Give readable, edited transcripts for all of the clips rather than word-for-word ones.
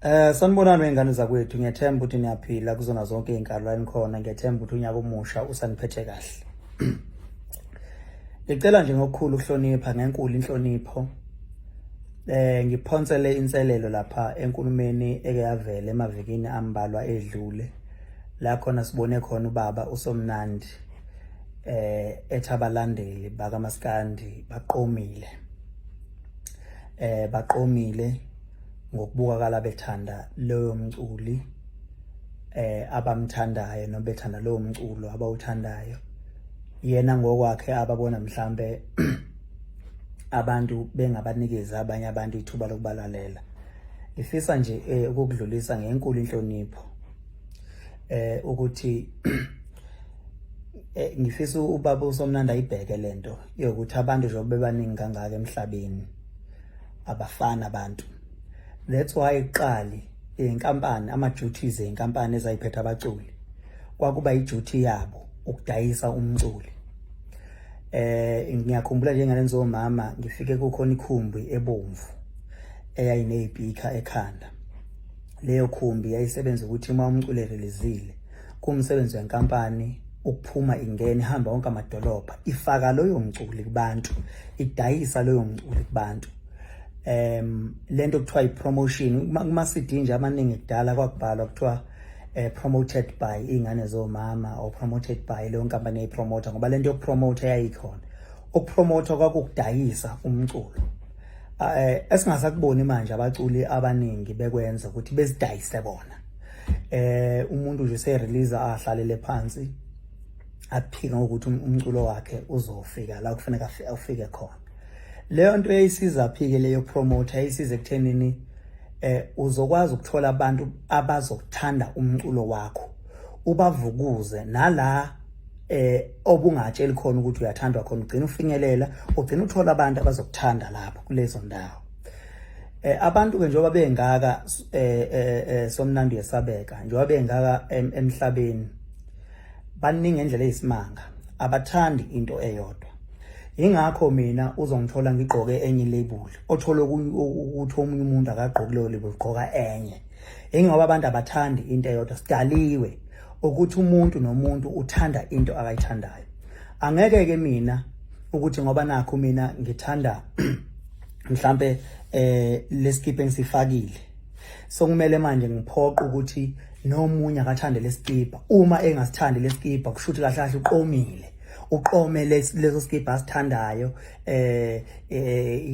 Sanibonani wengane zakwethu, ngiyathemba ukuthi niyaphila kuzona zonke izinkalo enikhona. Ngiyathemba ukuthi unyaka omusha usaniphethe kahle. Ngicela nje ngokukhulu ukuhlonipha, ngenkulu inhlonipho. Ngiphonsele inselelo lapha enkulumeni ekeyavela emavikini ambalwa edlule. La khona sibone khona ubaba USomnandi ethi Abalandeli baka Maskandi baqomile. Baqomile ngokubukakala bethanda leyo mculi abamthandayo noma bethanda leyo mculo abawuthandayo. Yena ngokwakhe ababona mhlambe abantu bengabanikeza abanye abantu ithuba lokubalalela. Ngifisa nje ukukudlulisa ngenkulu inhlonipho ukuthi ngifisa ubaba uSomnandi ayibheke lento yokuthi abantu nje bebaningi kangaka emhlabeni abafana abantu. That's why iqali inkampani ama-duties einkampani ezayiphethe abaculi kwakuba i-duty yabo ukudayisa umculi. Ngiyakhumbula njengalenzo mama ngifike kukhona ikhumbi ebomvu eyayinezipika ekhanda. Leyo khumbi yayisebenza ukuthi uma umculi releasile kumsebenzi wenkampani ukuphuma ingene ihamba wonke amadolobha ifaka loyo mculi kubantu, idayisa loyo mculi kubantu. Lento kuthiwa i-promotion kuma CD nje amaningi kudala kwakubhalwa kuthiwa promoted by ingane zomama or promoted by leyo nkampani eyipromoter, ngoba lento yokupromote yayikhona. Ukupromoter kwakukudayisa umculo. Esingasakuboni manje abaculi abaningi bekwenza ukuthi bezidayise bona. Umuntu nje se-release ahlalele phansi aphika ukuthi umculo wakhe uzofika la kufanele afike khona. Leyo nto eyisiza phike leyo promoter yisiza ekuthenini uzokwazi ukuthola abantu abazokuthanda umculo wakho, ubavukuze nala obungatsheli khona ukuthi uyathandwa khona, ugcina ufinyelela, ugcina uthola abantu abazokuthanda lapho kulezo ndawo. Abantu ke njengoba bengaka Somnandi esabeka njengoba bengaka emhlabeni baningi ngendlela eyisimanga, abathandi into eyodwa. Ingakho mina uzongithola ngigqoke enye label, othola ukuthi omunye umuntu akagqoki leyo label ugqoka enye. Ingoba abantu abathandi into eyodwa, sidaliwe ukuthi umuntu nomuntu uthanda into akayithandayo. Angeke ke mina ukuthi ngoba nakho mina ngithanda mhlambe leskipa engisifakile, so kumele manje ngiphoqa ukuthi nomunye akathande leskipa. Uma engasithandi leskipa kusho ukuthi kahle kahle uqomile, uqome leso skipa asithandayo,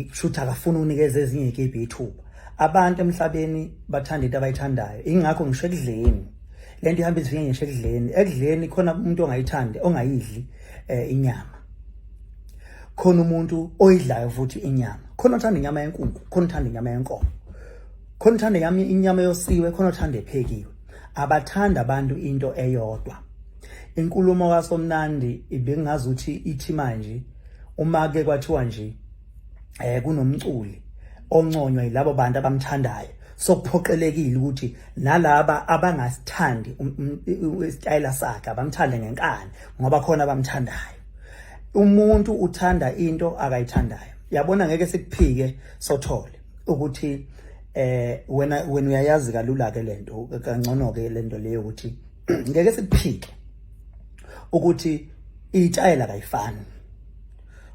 kusho ukuthi akafuna unikeza ezinye izikipa ithuba. Abantu emhlabeni bathanda into abayithandayo. Ingakho ngisho ekudleni lento ihamba izifike ngisho ekudleni khona umuntu ongayithandi ongayidli inyama, khona umuntu oyidlayo futhi inyama, khona uthanda inyama yenkukhu, khona uthanda inyama yenkomo, khona uthanda inyama yosiwe, khona uthanda ephekiwe. Abathanda abantu into eyodwa. Inkulumo kaSomnandi ibengazi ukuthi ithi manje uma ke kwathiwa nje kunomculi onconywa yilabo bantu abamthandayo, sokuphoqelekile ukuthi nalaba abangasithandi isitayela sakhe abamthande ngenkani ngoba khona abamthandayo. Umuntu uthanda into akayithandayo. Yabona ngeke sikuphike sothole ukuthi wena uyayazi kalula ke lento kangcono ke lento leyo ukuthi ngeke sikuphike ukuthi itayela kayifani.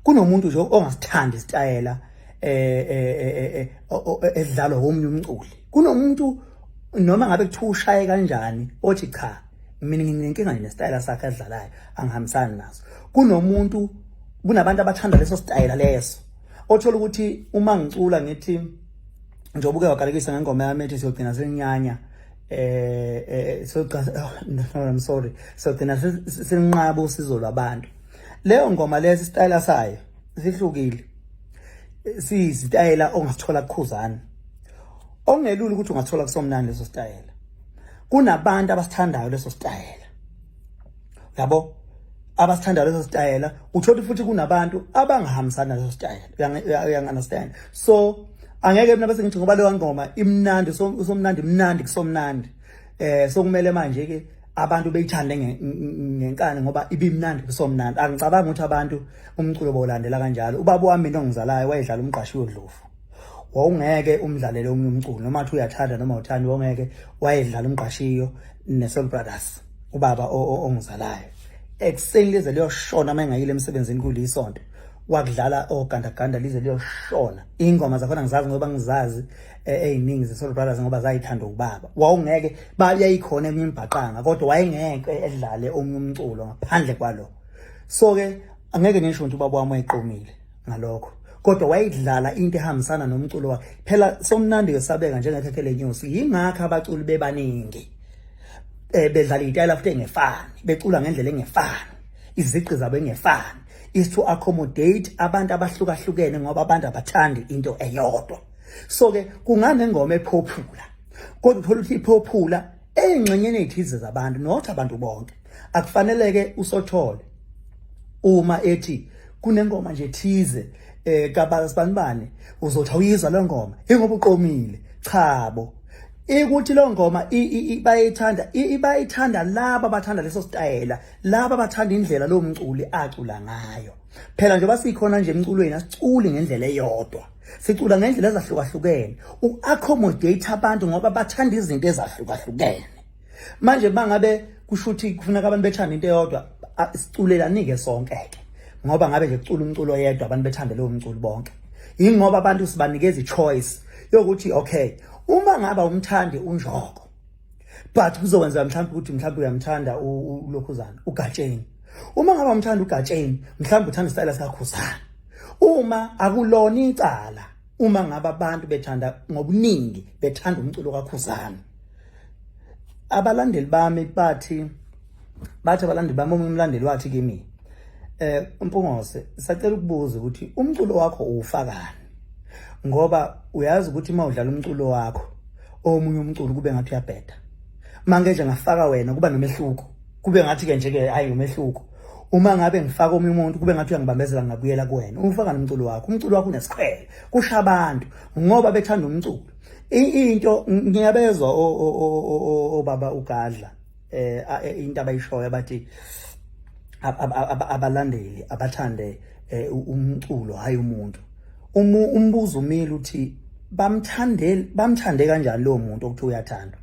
Kunomuntu nje ongasithandi isitayela edlalwa omunye umculi. Kunomuntu noma ngabe kuthiwa ushaye kanjani othi cha mina nginenkinga nesitayela sakhe adlalayo angihambisani naso. Kunomuntu kunabantu abathanda leso sitayela leso, othola ukuthi uma ngicula ngithi njengoba uke wagalekisa ngengoma yami ethi siyogcina seninyanya I'm sorry, siyogcina seninqaba usizo lwabantu. Leyo ngoma leso isitayela sayo sihlukile, siyisitayela ongasithola kuKhuzani, ongelula ukuthi ungathola kuSomnandi leso sitayela. Kunabantu abasithandayo leso sitayela, yabo, abasithandayo leso sitayela. Uthola futhi kunabantu abangahambisana leso sitayela, uyangunderstand. So angeke mina bese ngithi ngoba leyo ngoma imnandi, uSomnandi mnandi kuSomnandi, so kumele manje ke abantu beyithande ngenkani ngoba ibimnandi kuSomnandi. Angicabanga ukuthi abantu umculo bawulandela kanjalo. Ubaba wami nongizalayo wayedlala umqashi wodlovu, wawungeke umdlalele omunye umculo noma uthi uyathanda noma uthanda wongeke wayedlala umqashiyo neSoul Brothers ubaba ongizalayo ekseni lize liyoshona mangayile emsebenzini kulisonto wakudlala ogandaganda lize liyoshona ingoma zakhona ngizazi ngoba ngizazi eziningi zeSoul Brothers ngoba zayithanda ubaba wawungeke bayayikhona eminye imbhaqanga kodwa wayengeke edlale omunye umculo ngaphandle kwalo so ke angeke ngisho ukuthi ubaba wami wayeqomile ngalokho kodwa wayidlala into ehambisana nomculo wakhe phela somnandi yosabeka njengekhekhele inyosi yingakho abaculi bebaningi bedlala itayela futhi engefani becula ngendlela engefani iziqi zabo engefani is to accommodate abantu abahlukahlukene ngoba abantu abathandi into eyodwa so ke kungane ngoma epopular kodwa uthola ukuthi ipopular engxenyeni ezithize zabantu not abantu bonke akufaneleke usothole uma ethi kunengoma nje thize kabasibanibane uzothi awuyizwa le ngoma ingoba uqomile chabo ukuthi lo ngoma bayithanda laba abathanda leso style laba abathanda indlela lo mculi acula ngayo phela nje basikhona nje emculweni asiculi ngendlela eyodwa sicula ngendlela ezahlukahlukene uaccommodate abantu ngoba bathanda izinto ezahlukahlukene manje bangabe kushuthi kufuneka abantu bethanda into eyodwa siculelanike sonke ke ngoba ngabe nje kucula umculo oyedwa abantu bethanda lo mculo bonke ingoba abantu sibanikeza ichoice yokuthi okay uma ngaba umthandi unjoko but kuzokwenza mhlawumbe ukuthi mhlawumbe uyamthanda uLokhuzana uGatsheni uma ngaba umthanda uGatsheni mhlawumbe uthanda isitayela sikaKhuzani uma akulona icala uma ngaba abantu bethanda ngobuningi bethanda umculo kaKhuzani abalandeli bami bathi abalandeli bami umlandeli wathi kimi Mpungose sacela ukubuza ukuthi umculo wakho uwufakani ngoba uyazi ukuthi mawudlala umculo wakho omunye umculo kube ngathi uyabheda manje nje ngafaka wena kuba nomehluko kube ngathi ke nje ke hayi umehluko uma ngabe ngifaka omunye umuntu kube ngathi uyangibambezela ngabuyela kuwena ufaka nomculo wakho unesikhwele kusha abantu ngoba bethanda umculo into ngiyabezwa obaba ugadla into abayishoyo bathi abalandeli abathande umculo hayi umuntu umbuzo umile uthi bamthande kanjani lo muntu okuthi uyathanda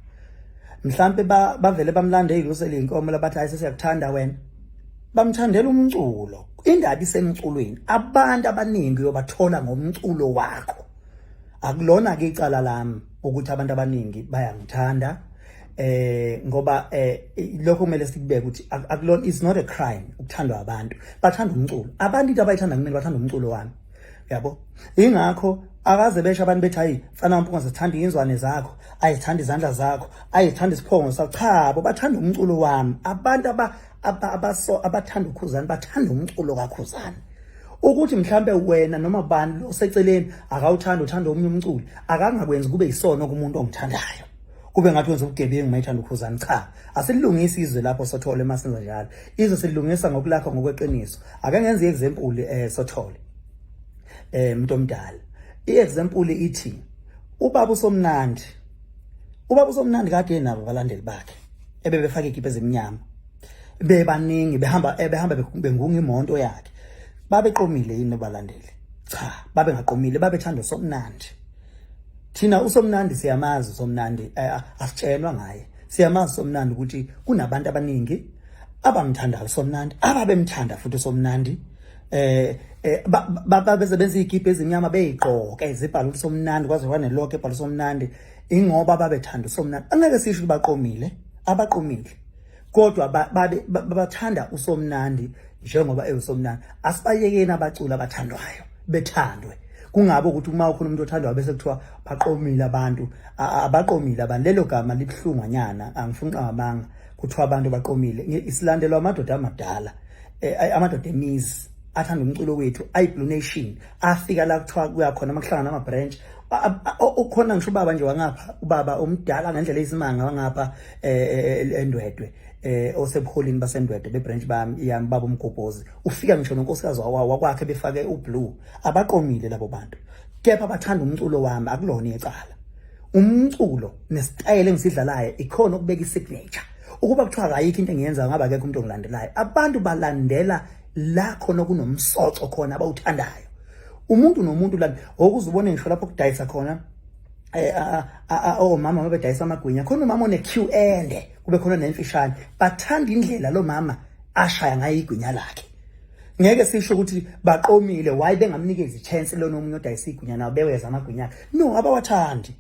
mhlambe bavele bamlandeli uselinkomo labathi hayi sesiyakuthanda wena bamthandela umculo indaba isemculweni abantu abaningi yobathola ngomculo wakho akulona ke icala lami ukuthi abantu abaningi bayangithanda ngoba lokho kumele sikubeke ukuthi akulona is not a crime ukuthandwa abantu bathanda umculo abantu into abayithanda kumina bathanda umculo wami yabo ingakho akaze besho abantu bethi hayi mfana Mpungose sithanda inzwane zakho ayithanda izandla zakho ayithanda isiphongo sakho cha bo bathanda umculo wami abantu abathanda uKhuzani bathanda umculo kaKhuzani ukuthi mhlambe wena noma bani oseceleni akawuthanda uthanda omunye umculo akangakwenza kube yisona kumuntu ongithandayo kube ngathi wenza ubugebengu mayithanda uKhuzani cha asilungisa izwe lapho sothole emasenza njalo izwe silungisa ngokulakho ngokweqiniso ake ngenze example sothole umuntu omdala iexample ithi ubaba uSomnandi kade nabo abalandeli bakhe ebebefaka igibe ezimnyama bebaningi behamba bengunga imoto yakhe babeqomile yini abalandeli cha babengaqomile babethanda uSomnandi thina uSomnandi siyamazi uSomnandi asitshelwa ngaye siyamazi uSomnandi ukuthi kunabantu abaningi abamthandayo uSomnandi ababemthanda futhi uSomnandi babesebenza igibe ezimnyama beyiqoka ezibhala uSomnandi kwaze kwane lokho ebhala uSomnandi ingoba babethanda uSomnandi angeke sisho baqomile abaqomile kodwa bathanda uSomnandi njengoba eUSomnandi asibayekeni abaculi abathandwayo bethandwe kungabe ukuthi uma ukhona umuntu othandwayo bese kuthiwa baqomile abantu abaqomile abantu lelo gama libhlunganyana angifuni ngamanga kuthiwa abantu baqomile isilandelwa amadoda amadala amadoda emizi athanda umculo wethu ayiblue nation afika la kuthiwa kuyakhona amahlangana ama branch ukhona ngisho ubaba nje wangapha ubaba omdala ngendlela eyisimanga wangapha eNdwedwe osebuholini baseNdwedwe bebranch bami yami baba uMgobhozi ufika ngisho nonkosikazi wakwakhe befake ublue abaqomile labo bantu kepha bathanda umculo wami akulona icala umculo nesitayile engisidlalayo ikhona ukubeka isignature ukuba kuthiwa ayikho into engiyenza ngaba akekho umuntu ongilandelayo abantu balandela la khona kunomsoco khona abawuthandayo umuntu nomuntu la okuzubona ngisho lapho kudayisa khona mama mabedayisa amagwinya khona umama one queue ende kube khona nemfishane bathanda indlela lo mama ashaya ngayo igwinya lakhe. Ngeke sisho ukuthi baqomile why bengamnikeza ichance lo nomunye odayisa igwinya nawo beweza amagwinya. No, abawathandi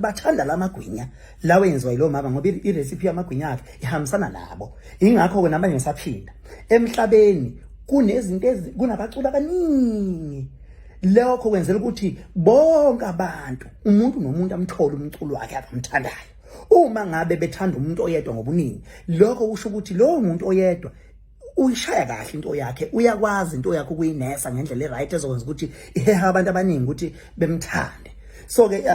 bathanda lamagwinya lawo enziwa yilo mama ngoba irecipe yamagwinya akhe ihambisana nabo. Ingakho ke namanje ngisaphinda emhlabeni kunezinto kunabaculi abaningi. Lokho kwenzela ukuthi bonke abantu umuntu nomuntu amthole umculo wakhe abamthandayo. Uma ngabe bethanda umuntu oyedwa ngobuningi, lokho kusho ukuthi lo muntu oyedwa uyishaya kahle into yakhe, uyakwazi into yakhe ukuyinesa ngendlela eright ezokwenza ukuthi iheha abantu abaningi ukuthi bemthande. So ke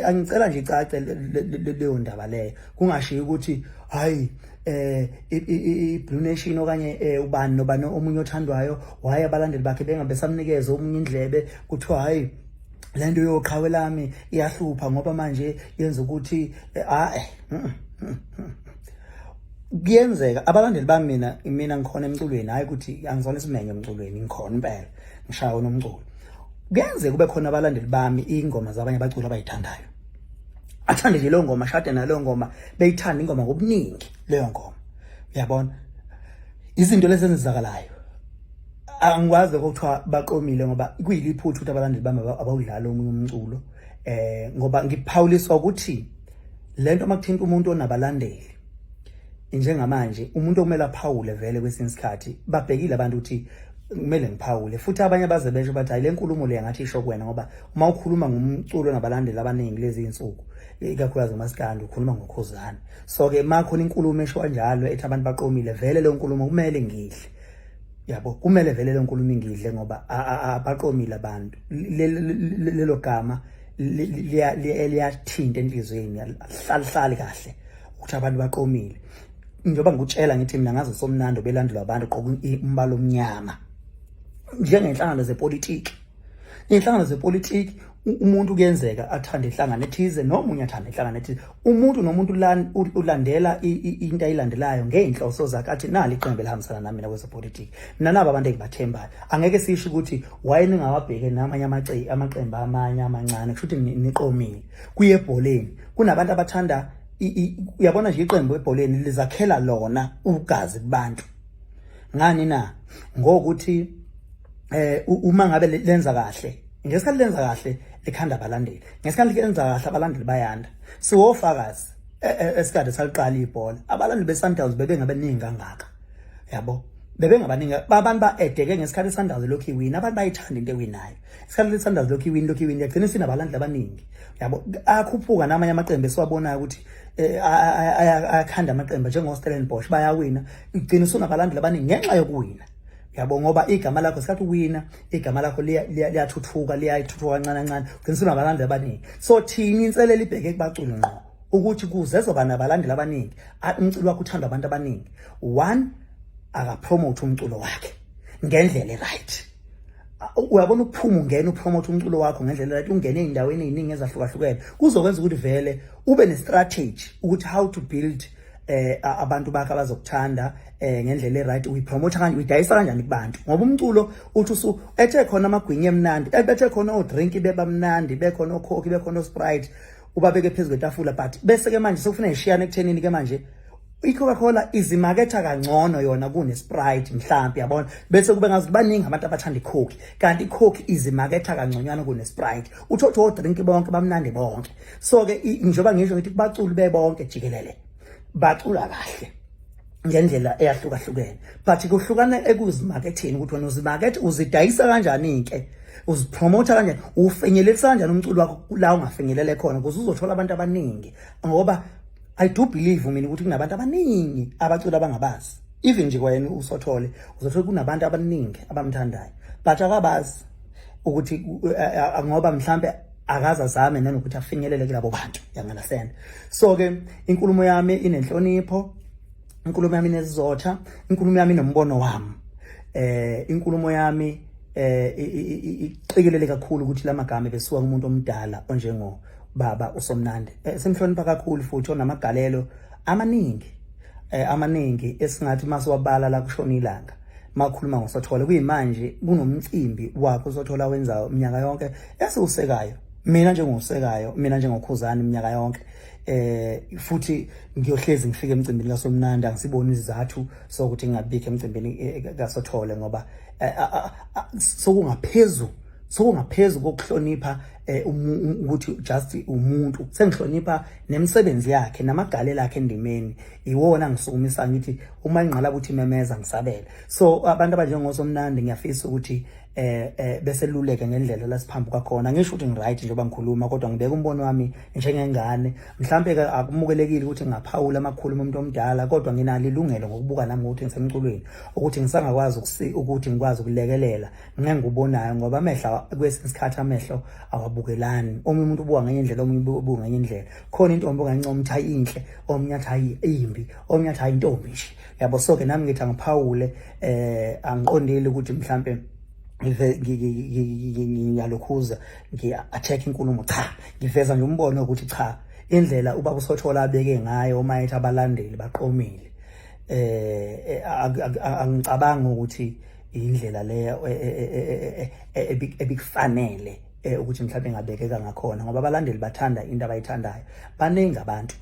angicela nje icace leyo ndaba leyo, kungashiya ukuthi hayi Blue Nation okanye ubani nobani omunye othandwayo waye abalandeli bakhe bengabe samnikeza omunye indlebe kuthiwa hayi lento yoqhawe lami iyahlupha ngoba manje yenza ukuthi kuyenzeka abalandeli bami mina ngikhona emculweni, hayi ukuthi angizona isimenye emculweni, ngikhona impela ngishaya nomculo. Kuyenzeka kube khona abalandeli bami ingoma zabanye abaculi abayithandayo, athande nje leyo ngoma, shade naleyo ngoma, beyithanda ingoma ngobuningi leyo ngoma. Uyabona izinto lezi ezenzakalayo, angikwazi ukuthiwa baqomile ngoba kuyiliphuthu ukuthi abalandeli bami abawudlala omunye umculo, ngoba ngiphawuliswa ukuthi lento makuthinta umuntu onabalandeli njengamanje, umuntu okumele aphawule vele kwesinye isikhathi babhekile abantu ukuthi kumele ngiphawule. Futhi abanye baze besho bathi hayi le nkulumo le ngathi isho kuwena ngoba uma ukhuluma ngomculo onabalandeli abaningi lezi insuku, ikakhulukazi uMaskandi ukhuluma ngokhuzani. So ke makhona inkulumo esho kanjalo ethi abantu baqomile, vele leyo nkulumo kumele ngidle. Yabo, kumele vele leyo nkulumo ngidle ngoba abaqomile abantu. Lelo gama liyathinta enhlizweni, hlali kahle ukuthi abantu baqomile. Njengoba ngikutshela ngithi mina ngazi USomnandi belandelwa abantu qoqa umbala omnyama njengenhlangano zepolitiki. Inhlangano zepolitiki umuntu kuyenzeka athanda inhlangano ethize nomunye athanda inhlangano ethize. Umuntu nomuntu ulandela into ayilandelayo ngeenhloso zakhe, athi nali iqembu elihambisana nami mina kwezepolitiki. Mina nabo abantu engibathembayo. Angeke sisho ukuthi wayini ngawabheke namanye amaqembu amanye amancane kusho ukuthi niqomile. Kuye ebholeni kunabantu abathanda uyabona nje iqembu ebholeni lizakhela lona ugazi kubantu. Ngani na? Ngokuthi uma ngabe lenza kahle, ngesikhathi lenza kahle likhanda abalandeli, ngesikhathi lenza kahle abalandeli bayanda. Siwofakazi esikade saliqala ibhola, abalandeli beSundowns bebengabaningi kangaka. Yabo, bebengabaningi abantu baedeke ngesikhathi iSundowns lokhu iwina, abantu bayithanda into ewinayo. Isikhathi iSundowns lokhu iwina yagcina sinabalandeli abaningi. Yabo, akhuphuka namanye amaqembu esiwabonayo ukuthi ayakhanda amaqembu njengoStellenbosch bayawina, igcina usunabalandeli abaningi ngenxa yokuwina. Yabo, ngoba igama lakho sikhathi uwina, igama lakho liyathuthuka kancane kancane, ugcina usunabalandeli abaningi. So thina inselelo ibheke kubaculi ngqo ukuthi kuze ezoba nabalandeli abaningi, umculo wakho uthandwa abantu abaningi. One, akapromote umculo wakhe ngendlela right. Uyabona ukuphuma ungena upromote umculo wakho ngendlela right, ungene eindaweni eziningi ezahlukahlukene, kuzokwenza ukuthi vele ube ne-strategy ukuthi how to build abantu bakhe abazokuthanda ngendlela right. Uyipromote kanjani, uyidayisa kanjani kubantu, ngoba umculo uthi ethe khona amagwinya emnandi, bethe khona odrink beba mnandi, bekhona ocoke, bekhona osprite, ubabeke phezulu kwetafula. But bese ke manje sokufuna ishiyane ekuthenini ke manje iCoca-Cola izimaketha kangcono yona kuneSprite mhlambi, yabona, bese kube ngazi baningi abantu abathanda iCoke, kanti iCoke izimaketha kangconywana kuneSprite. Uthothi odrink bonke bamnandi bonke. So ke njengoba ngisho ngithi baculi bebonke jikelele bacula kahle ngendlela eyahlukahlukene, but kuhlukana ekuzimaketheni ukuthi wena uzimakethe uzidayisa kanjani ke, uzipromota kanjani, ufinyelelisa kanjani umculo wakho la ungafinyelele khona ukuze uzothola abantu abaningi. Ngoba I do believe mina ukuthi kunabantu abaningi abaculi abangabazi, even nje kwena usothole uzothola kunabantu abaningi abamthandayo, but akabazi ukuthi ngoba mhlambe akaza zame nanokuthi afinyelele kulabo bantu, yangalasena. So ke inkulumo yami inenhlonipho, inkulumo yami inesizotha, inkulumo yami inombono wami, inkulumo yami iqikelele kakhulu ukuthi lamagama besuka kumuntu omdala onjengo baba USomnandi. Simhlonipha kakhulu futhi onamagalelo amaningi esingathi masiwabala la kushona ilanga makhuluma ngoSothola kuyimanje kunomcimbi wakho uSothola wenza iminyaka yonke esiwusekayo mina njengosekayo mina njengokhuzani iminyaka yonke futhi ngiyohlezi ngifike emcimbini kaSomnandi angisiboni izathu sokuthi ngingabikho emcimbini kaSothola ngoba sokungaphezulu kokuhlonipha ukuthi just umuntu sengihlonipha nemisebenzi yakhe namagalelo akhe endimeni iwona ngisukumisa ngithi uma ingqalaba uthi memeza ngisabele so abantu abanjengoSomnandi ngiyafisa ukuthi beseluleke ngendlela lasiphambi kwakhona ngisho ukuthi ngiright njengoba ngikhuluma kodwa ngibeka umbono wami njengengane mhlambe ke akumukelekile ukuthi ngaphawula amakhuluma umuntu omdala kodwa nginalo ilungelo ngokubuka nami ukuthi ngisemculweni ukuthi ngisangakwazi ukuthi ngikwazi ukulekelela ngengikubonayo ngoba amehla kwesinye isikhathi amehlo awabukelani omunye umuntu ubuka ngenye indlela omunye ubuka ngenye indlela khona intombi ongancoma ukuthi ayinhle omunye athi ayimbi omunye athi ayintombi nje yabo so ke nami ngithi angiphawule angiqondile ukuthi mhlambe ngiyalokhuza ngiya-attack inkulumo cha ngiveza nje umbono ukuthi cha indlela ubaba uSothola abeke ngayo uma ethi abalandeli baqomile angicabangi ukuthi indlela leyo ebikufanele ukuthi mhlawumbe ngabekeka ngakhona ngoba abalandeli bathanda into abayithandayo baningi abantu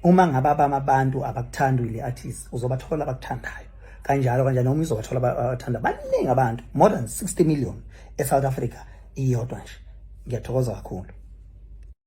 uma ngabe abantu abakuthanda ile artist uzobathola abakuthandayo kanjalo noma izobathola abathanda baningi abantu more than 60 million eSouth Africa iyodwa nje ngiyathokoza kakhulu